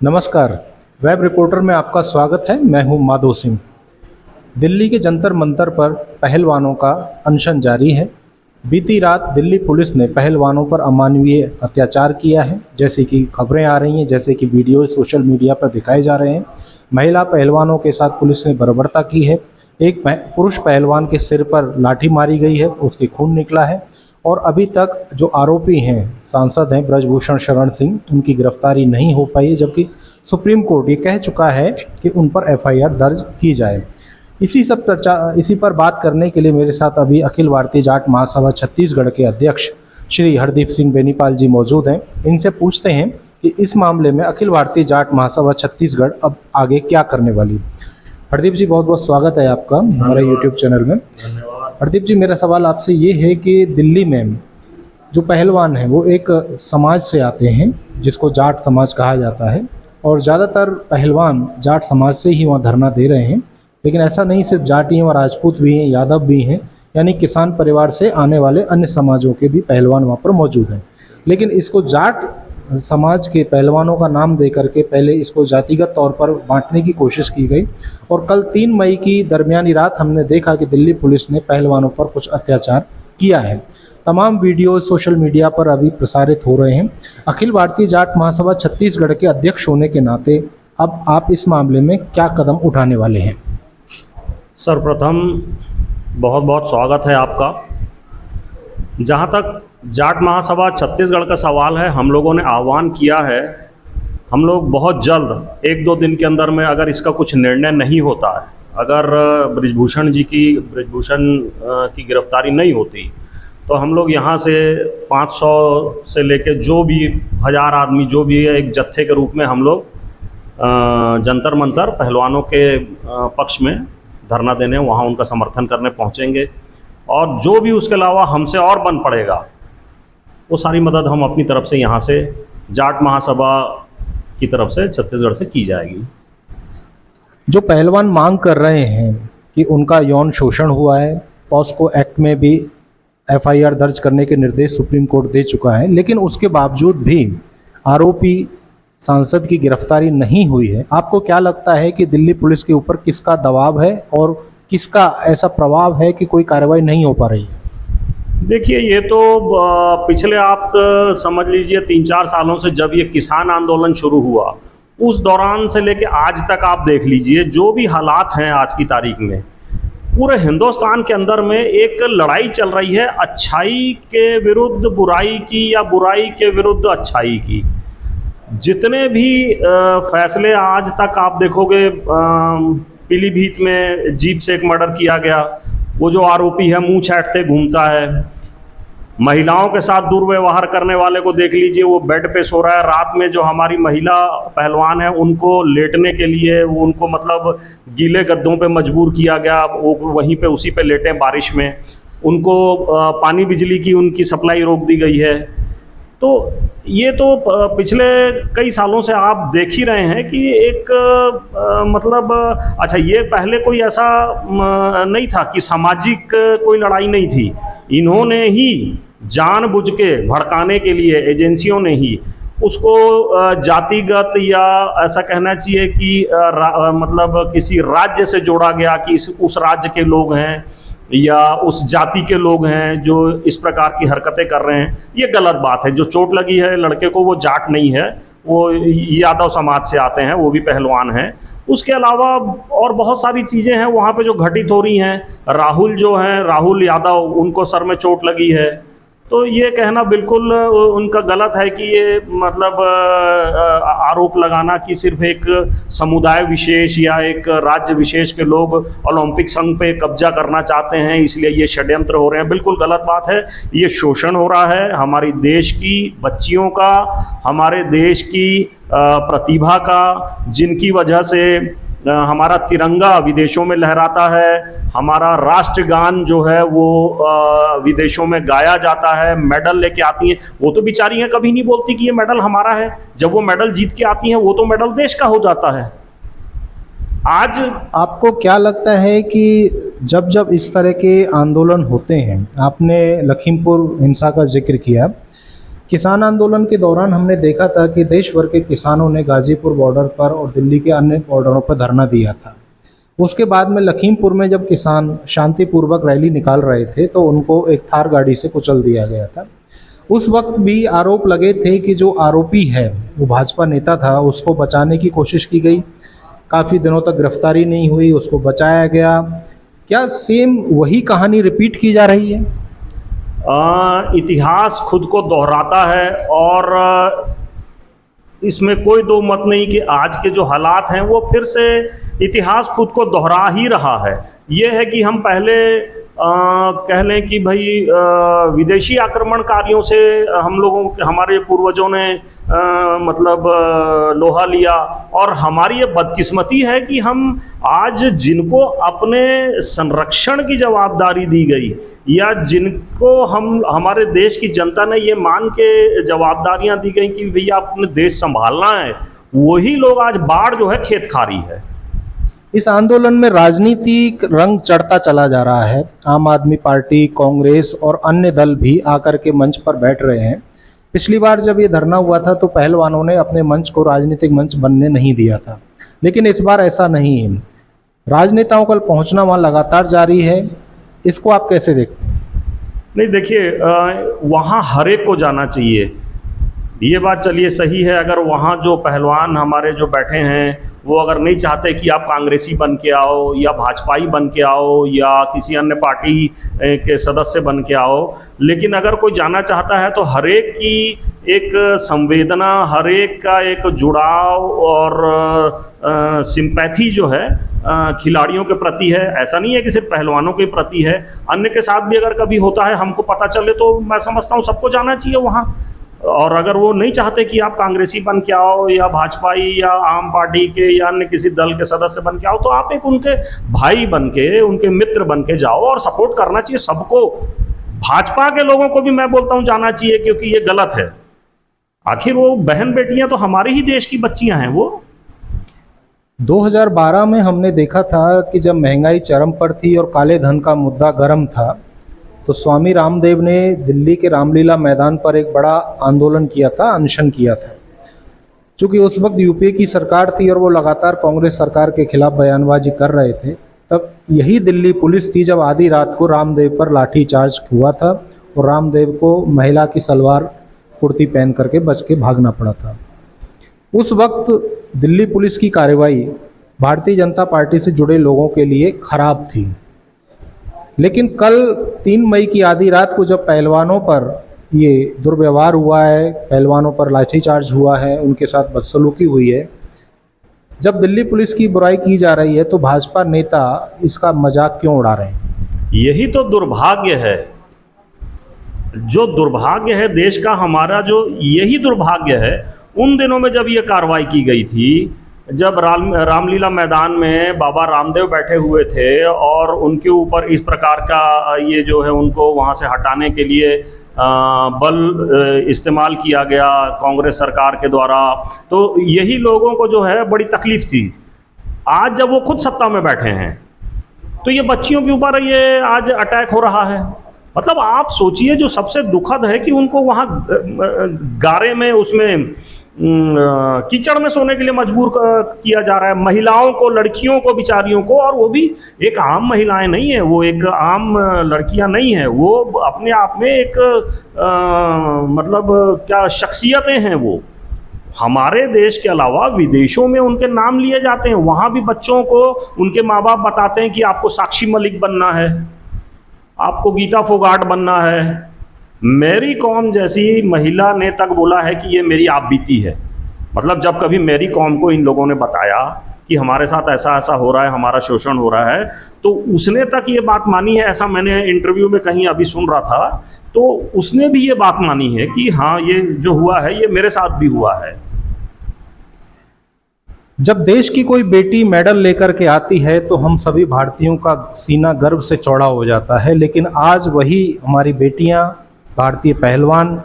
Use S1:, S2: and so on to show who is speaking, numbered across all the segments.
S1: नमस्कार। Web reporter में आपका स्वागत है। मैं हूं माधो सिंह। दिल्ली के जंतर मंतर पर पहलवानों का अनशन जारी है। बीती रात दिल्ली पुलिस ने पहलवानों पर अमानवीय अत्याचार किया है, जैसे कि खबरें आ रही हैं, जैसे कि वीडियो सोशल मीडिया पर दिखाए जा रहे हैं। महिला पहलवानों के साथ पुलिस ने बर्बरता की है। एक पुरुष पहलवान के सिर पर लाठी मारी गई है, उसके खून निकला है। और अभी तक जो आरोपी हैं, सांसद हैं ब्रजभूषण शरण सिंह, उनकी गिरफ्तारी नहीं हो पाई है, जबकि सुप्रीम कोर्ट ये कह चुका है कि उन पर एफआईआर दर्ज की जाए। इसी पर बात करने के लिए मेरे साथ अभी अखिल भारतीय जाट महासभा छत्तीसगढ़ के अध्यक्ष श्री हरदीप सिंह बेनीपाल जी मौजूद हैं। इनसे पूछते हैं कि इस मामले में अखिल भारतीय जाट महासभा छत्तीसगढ़ अब आगे क्या करने वाली। हरदीप जी, बहुत बहुत स्वागत है आपका हमारे यूट्यूब चैनल में। हरदीप जी, मेरा सवाल आपसे ये है कि दिल्ली में जो पहलवान हैं वो एक समाज से आते हैं जिसको जाट समाज कहा जाता है, और ज़्यादातर पहलवान जाट समाज से ही वहाँ धरना दे रहे हैं। लेकिन ऐसा नहीं, सिर्फ जाट ही हैं, वहाँ राजपूत भी हैं, यादव भी हैं, यानी किसान परिवार से आने वाले अन्य समाजों के भी पहलवान वहाँ पर मौजूद हैं। लेकिन इसको जाट समाज के पहलवानों का नाम दे करके पहले इसको जातिगत तौर पर बांटने की कोशिश की गई। और कल 3 मई की दरमियानी रात हमने देखा कि दिल्ली पुलिस ने पहलवानों पर कुछ अत्याचार किया है। तमाम वीडियो सोशल मीडिया पर अभी प्रसारित हो रहे हैं। अखिल भारतीय जाट महासभा छत्तीसगढ़ के अध्यक्ष होने के नाते अब आप इस मामले में क्या कदम उठाने वाले हैं?
S2: सर्वप्रथम बहुत बहुत स्वागत है आपका। जहाँ तक जाट महासभा छत्तीसगढ़ का सवाल है, हम लोगों ने आह्वान किया है, हम लोग बहुत जल्द 1-2 दिन के अंदर में अगर इसका कुछ निर्णय नहीं होता है, अगर ब्रजभूषण की गिरफ्तारी नहीं होती, तो हम लोग यहाँ से 500 से लेके जो भी 1000 आदमी जो भी है, एक जत्थे के रूप में हम लोग जंतर मंतर पहलवानों के पक्ष में धरना देने, वहाँ उनका समर्थन करने पहुँचेंगे। और जो भी उसके अलावा हमसे और बन पड़ेगा, वो सारी मदद हम अपनी तरफ से यहाँ से जाट महासभा की तरफ से छत्तीसगढ़ से की जाएगी।
S1: जो पहलवान मांग कर रहे हैं कि उनका यौन शोषण हुआ है, पॉस्को एक्ट में भी एफआईआर दर्ज करने के निर्देश सुप्रीम कोर्ट दे चुका है, लेकिन उसके बावजूद भी आरोपी सांसद की गिरफ्तारी नहीं हुई है। आपको क्या लगता है कि दिल्ली पुलिस के ऊपर किसका दबाव है और किसका ऐसा प्रभाव है कि कोई कार्रवाई नहीं हो पा रही है?
S2: देखिए, ये तो पिछले आप समझ लीजिए 3-4 सालों से जब ये किसान आंदोलन शुरू हुआ, उस दौरान से लेके आज तक आप देख लीजिए, जो भी हालात हैं आज की तारीख में, पूरे हिंदुस्तान के अंदर में एक लड़ाई चल रही है अच्छाई के विरुद्ध बुराई की, या बुराई के विरुद्ध अच्छाई की। जितने भी फैसले आज तक आप देखोगे, पीलीभीत में जीप से एक मर्डर किया गया, वो जो आरोपी है मुंह छाटते घूमता है। महिलाओं के साथ दुर्व्यवहार करने वाले को देख लीजिए, वो बेड पे सो रहा है। रात में जो हमारी महिला पहलवान है, उनको लेटने के लिए उनको मतलब गीले गद्दों पे मजबूर किया गया, वो वहीं पे उसी पे लेटे बारिश में। उनको पानी बिजली की उनकी सप्लाई रोक दी गई है। तो ये तो पिछले कई सालों से आप देख ही रहे हैं कि एक मतलब अच्छा, ये पहले कोई ऐसा नहीं था कि सामाजिक कोई लड़ाई नहीं थी। इन्होंने ही जानबूझ के भड़काने के लिए, एजेंसियों ने ही उसको जातिगत, या ऐसा कहना चाहिए कि मतलब किसी राज्य से जोड़ा गया कि उस राज्य के लोग हैं या उस जाति के लोग हैं जो इस प्रकार की हरकतें कर रहे हैं। ये गलत बात है। जो चोट लगी है लड़के को, वो जाट नहीं है, वो यादव समाज से आते हैं, वो भी पहलवान हैं। उसके अलावा और बहुत सारी चीज़ें हैं वहाँ पे जो घटित हो रही हैं। राहुल जो हैं, राहुल यादव, उनको सर में चोट लगी है। तो ये कहना बिल्कुल उनका गलत है कि ये मतलब आरोप लगाना कि सिर्फ एक समुदाय विशेष या एक राज्य विशेष के लोग ओलंपिक संघ पे कब्जा करना चाहते हैं, इसलिए ये षड्यंत्र हो रहे हैं। बिल्कुल गलत बात है। ये शोषण हो रहा है हमारी देश की बच्चियों का, हमारे देश की प्रतिभा का, जिनकी वजह से हमारा तिरंगा विदेशों में लहराता है, हमारा राष्ट्रगान जो है वो विदेशों में गाया जाता है, मेडल लेके आती हैं। वो तो बेचारी हैं, कभी नहीं बोलती कि ये मेडल हमारा है। जब वो मेडल जीत के आती हैं, वो तो मेडल देश का हो जाता है। आज
S1: आपको क्या लगता है कि जब जब इस तरह के आंदोलन होते हैं, आपने लखीमपुर हिंसा का जिक्र किया, किसान आंदोलन के दौरान हमने देखा था कि देश भर के किसानों ने गाजीपुर बॉर्डर पर और दिल्ली के अन्य बॉर्डरों पर धरना दिया था। उसके बाद में लखीमपुर में जब किसान शांतिपूर्वक रैली निकाल रहे थे तो उनको एक थार गाड़ी से कुचल दिया गया था। उस वक्त भी आरोप लगे थे कि जो आरोपी है वो भाजपा नेता था, उसको बचाने की कोशिश की गई, काफ़ी दिनों तक गिरफ्तारी नहीं हुई, उसको बचाया गया। क्या सेम वही कहानी रिपीट की जा रही है?
S2: इतिहास खुद को दोहराता है और इसमें कोई दो मत नहीं कि आज के जो हालात हैं वो फिर से इतिहास खुद को दोहरा ही रहा है। ये है कि हम पहले कह लें कि भाई विदेशी आक्रमणकारियों से हम लोगों हमारे पूर्वजों ने मतलब लोहा लिया, और हमारी ये बदकिस्मती है कि हम आज जिनको अपने संरक्षण की जवाबदारी दी गई या जिनको हमारे देश की जनता ने ये मान के जवाबदारियां दी गई कि भैया अपने देश संभालना है, वही लोग आज बाढ़ जो है खेत खा रही है।
S1: इस आंदोलन में राजनीतिक रंग चढ़ता चला जा रहा है। आम आदमी पार्टी, कांग्रेस और अन्य दल भी आकर के मंच पर बैठ रहे हैं। पिछली बार जब ये धरना हुआ था तो पहलवानों ने अपने मंच को राजनीतिक मंच बनने नहीं दिया था, लेकिन इस बार ऐसा नहीं है। राजनेताओं का पहुंचना वहाँ लगातार जारी है। इसको आप कैसे देखते हैं?
S2: नहीं देखिए, वहाँ हर एक को जाना चाहिए, ये बात चलिए सही है। अगर वहाँ जो पहलवान हमारे जो बैठे हैं वो अगर नहीं चाहते कि आप कांग्रेसी बन के आओ या भाजपाई बन के आओ या किसी अन्य पार्टी के सदस्य बन के आओ, लेकिन अगर कोई जाना चाहता है तो हर एक की एक संवेदना, हर एक का एक जुड़ाव और सिंपैथी जो है खिलाड़ियों के प्रति है। ऐसा नहीं है कि सिर्फ पहलवानों के प्रति है, अन्य के साथ भी अगर कभी होता है, हमको पता चले तो मैं समझता हूँ सबको जाना चाहिए वहाँ। और अगर वो नहीं चाहते कि आप कांग्रेसी बन के आओ या भाजपाई या आम पार्टी के या अन्य किसी दल के सदस्य बन के आओ, तो आप एक उनके भाई बन के, उनके मित्र बन के जाओ और सपोर्ट करना चाहिए सबको। भाजपा के लोगों को भी मैं बोलता हूँ जाना चाहिए, क्योंकि ये गलत है। आखिर वो बहन बेटियां तो हमारे ही देश की बच्चियां हैं। वो
S1: 2012 में हमने देखा था कि जब महंगाई चरम पर थी और काले धन का मुद्दा गर्म था, तो स्वामी रामदेव ने दिल्ली के रामलीला मैदान पर एक बड़ा आंदोलन किया था, अनशन किया था। चूँकि उस वक्त यूपीए की सरकार थी और वो लगातार कांग्रेस सरकार के खिलाफ बयानबाजी कर रहे थे, तब यही दिल्ली पुलिस थी जब आधी रात को रामदेव पर लाठीचार्ज हुआ था और रामदेव को महिला की सलवार कुर्ती पहन करके बच के भागना पड़ा था। उस वक्त दिल्ली पुलिस की कार्रवाई भारतीय जनता पार्टी से जुड़े लोगों के लिए खराब थी, लेकिन कल 3 मई की आधी रात को जब पहलवानों पर ये दुर्व्यवहार हुआ है, पहलवानों पर लाठीचार्ज हुआ है, उनके साथ बदसलूकी हुई है, जब दिल्ली पुलिस की बुराई की जा रही है, तो भाजपा नेता इसका मजाक क्यों उड़ा रहे हैं?
S2: यही तो दुर्भाग्य है। जो दुर्भाग्य है देश का हमारा, जो यही दुर्भाग्य है। उन दिनों में जब ये कार्रवाई की गई थी, जब रामलीला मैदान में बाबा रामदेव बैठे हुए थे और उनके ऊपर इस प्रकार का ये जो है उनको वहाँ से हटाने के लिए बल इस्तेमाल किया गया कांग्रेस सरकार के द्वारा, तो यही लोगों को जो है बड़ी तकलीफ थी। आज जब वो खुद सत्ता में बैठे हैं तो ये बच्चियों के ऊपर ये आज अटैक हो रहा है। मतलब आप सोचिए, जो सबसे दुखद है कि उनको वहाँ गारे में, उसमें कीचड़ में सोने के लिए मजबूर किया जा रहा है, महिलाओं को, लड़कियों को, बिचारियों को। और वो भी एक आम महिलाएं नहीं है, वो एक आम लड़कियां नहीं है, वो अपने आप में एक मतलब क्या शख्सियतें हैं। वो हमारे देश के अलावा विदेशों में उनके नाम लिए जाते हैं, वहाँ भी बच्चों को उनके माँ बाप बताते हैं कि आपको साक्षी मलिक बनना है, आपको गीता फोगाट बनना है। मैरी कॉम जैसी महिला ने तक बोला है कि ये मेरी आप बीती है। मतलब जब कभी मैरी कॉम को इन लोगों ने बताया कि हमारे साथ ऐसा ऐसा हो रहा है, हमारा शोषण हो रहा है, तो उसने तक ये बात मानी है। ऐसा मैंने इंटरव्यू में कहीं अभी सुन रहा था, तो उसने भी ये बात मानी है कि हाँ, ये जो हुआ है ये मेरे साथ भी हुआ है।
S1: जब देश की कोई बेटी मेडल लेकर के आती है तो हम सभी भारतीयों का सीना गर्व से चौड़ा हो जाता है, लेकिन आज वही हमारी बेटियां, भारतीय पहलवान,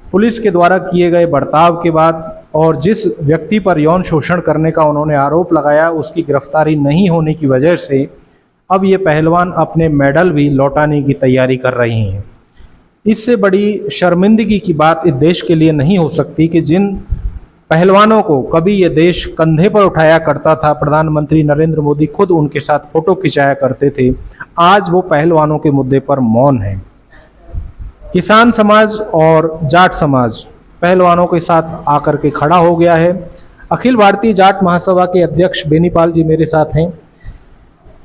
S1: पुलिस के द्वारा किए गए बर्ताव के बाद और जिस व्यक्ति पर यौन शोषण करने का उन्होंने आरोप लगाया, उसकी गिरफ्तारी नहीं होने की वजह से अब ये पहलवान अपने मेडल भी लौटाने की तैयारी कर रही हैं। इससे बड़ी शर्मिंदगी की बात इस देश के लिए नहीं हो सकती कि जिन पहलवानों को कभी ये देश कंधे पर उठाया करता था, प्रधानमंत्री नरेंद्र मोदी खुद उनके साथ फोटो खिंचाया करते थे, आज वो पहलवानों के मुद्दे पर मौन है। किसान समाज और जाट समाज पहलवानों के साथ आकर के खड़ा हो गया है। अखिल भारतीय जाट महासभा के अध्यक्ष बेनीपाल जी मेरे साथ हैं।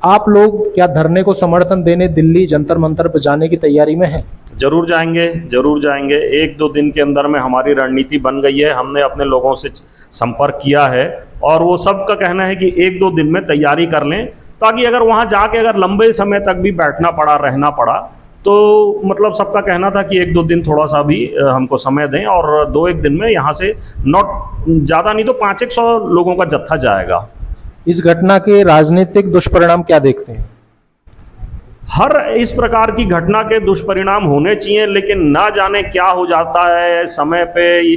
S1: आप लोग क्या धरने को समर्थन देने दिल्ली जंतर मंतर पर जाने की तैयारी में हैं?
S2: जरूर जाएंगे, जरूर जाएंगे। 1-2 दिन के अंदर में हमारी रणनीति बन गई है। हमने अपने लोगों से संपर्क किया है और वो सब का कहना है कि 1-2 दिन में तैयारी कर लें, ताकि अगर वहाँ जाके अगर लंबे समय तक भी बैठना पड़ा, रहना पड़ा, तो मतलब सबका कहना था कि 1-2 दिन थोड़ा सा भी हमको समय दें और 2-1 दिन में यहाँ से नॉट ज़्यादा नहीं तो 500 लोगों का जत्था जाएगा।
S1: इस घटना के राजनीतिक दुष्परिणाम क्या देखते हैं?
S2: हर इस प्रकार की घटना के दुष्परिणाम होने चाहिए, लेकिन ना जाने क्या हो जाता है, समय पे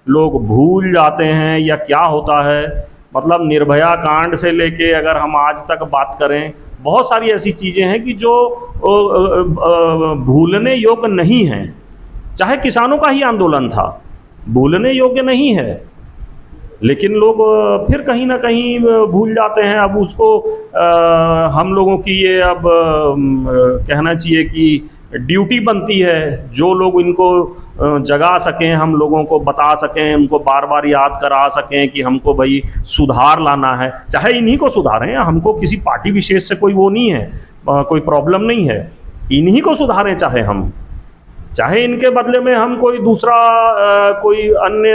S2: लोग भूल जाते हैं या क्या होता है। मतलब निर्भया कांड से लेके अगर हम आज तक बात करें, बहुत सारी ऐसी चीज़ें हैं कि जो भूलने योग्य नहीं हैं। चाहे किसानों का ही आंदोलन था, भूलने योग्य नहीं है, लेकिन लोग फिर कहीं ना कहीं भूल जाते हैं। अब उसको हम लोगों की ये अब कहना चाहिए कि ड्यूटी बनती है, जो लोग इनको जगा सकें, हम लोगों को बता सकें, उनको बार बार याद करा सकें कि हमको भाई सुधार लाना है। चाहे इन्हीं को सुधारें, हमको किसी पार्टी विशेष से कोई वो नहीं है, कोई प्रॉब्लम नहीं है, इन्हीं को सुधारें। चाहे इनके बदले में हम कोई दूसरा कोई अन्य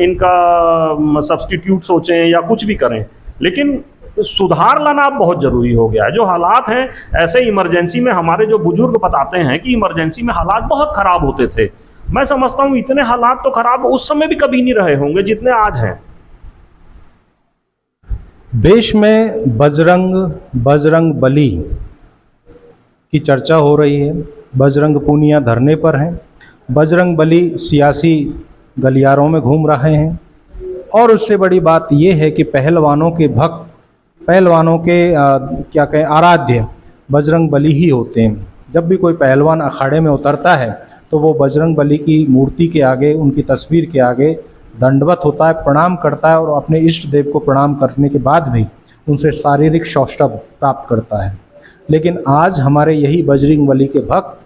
S2: इनका सब्स्टिट्यूट सोचें या कुछ भी करें, लेकिन सुधार लाना बहुत ज़रूरी हो गया है। जो हालात हैं, ऐसे इमरजेंसी में हमारे जो बुजुर्ग बताते हैं कि इमरजेंसी में हालात बहुत ख़राब होते थे। मैं समझता हूँ इतने हालात तो ख़राब उस समय भी कभी नहीं रहे होंगे जितने आज हैं।
S1: देश में बजरंग बली की चर्चा हो रही है। बजरंग पूनिया धरने पर हैं। बजरंग बली सियासी गलियारों में घूम रहे हैं और उससे बड़ी बात यह है कि पहलवानों के भक्त, पहलवानों के क्या कहें आराध्य बजरंग बली ही होते हैं। जब भी कोई पहलवान अखाड़े में उतरता है तो वो बजरंग बली की मूर्ति के आगे, उनकी तस्वीर के आगे दंडवत होता है, प्रणाम करता है और अपने इष्ट देव को प्रणाम करने के बाद भी उनसे शारीरिक सौष्ठव प्राप्त करता है। लेकिन आज हमारे यही बजरंग बली के भक्त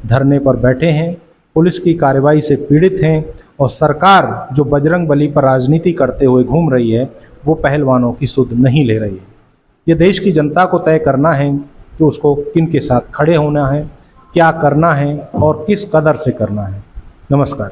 S1: धरने पर बैठे हैं, पुलिस की कार्रवाई से पीड़ित हैं और सरकार जो बजरंग बली पर राजनीति करते हुए घूम रही है वो पहलवानों की सुध नहीं ले रही है। ये देश की जनता को तय करना है कि उसको किन के साथ खड़े होना है, क्या करना है और किस कदर से करना है। नमस्कार।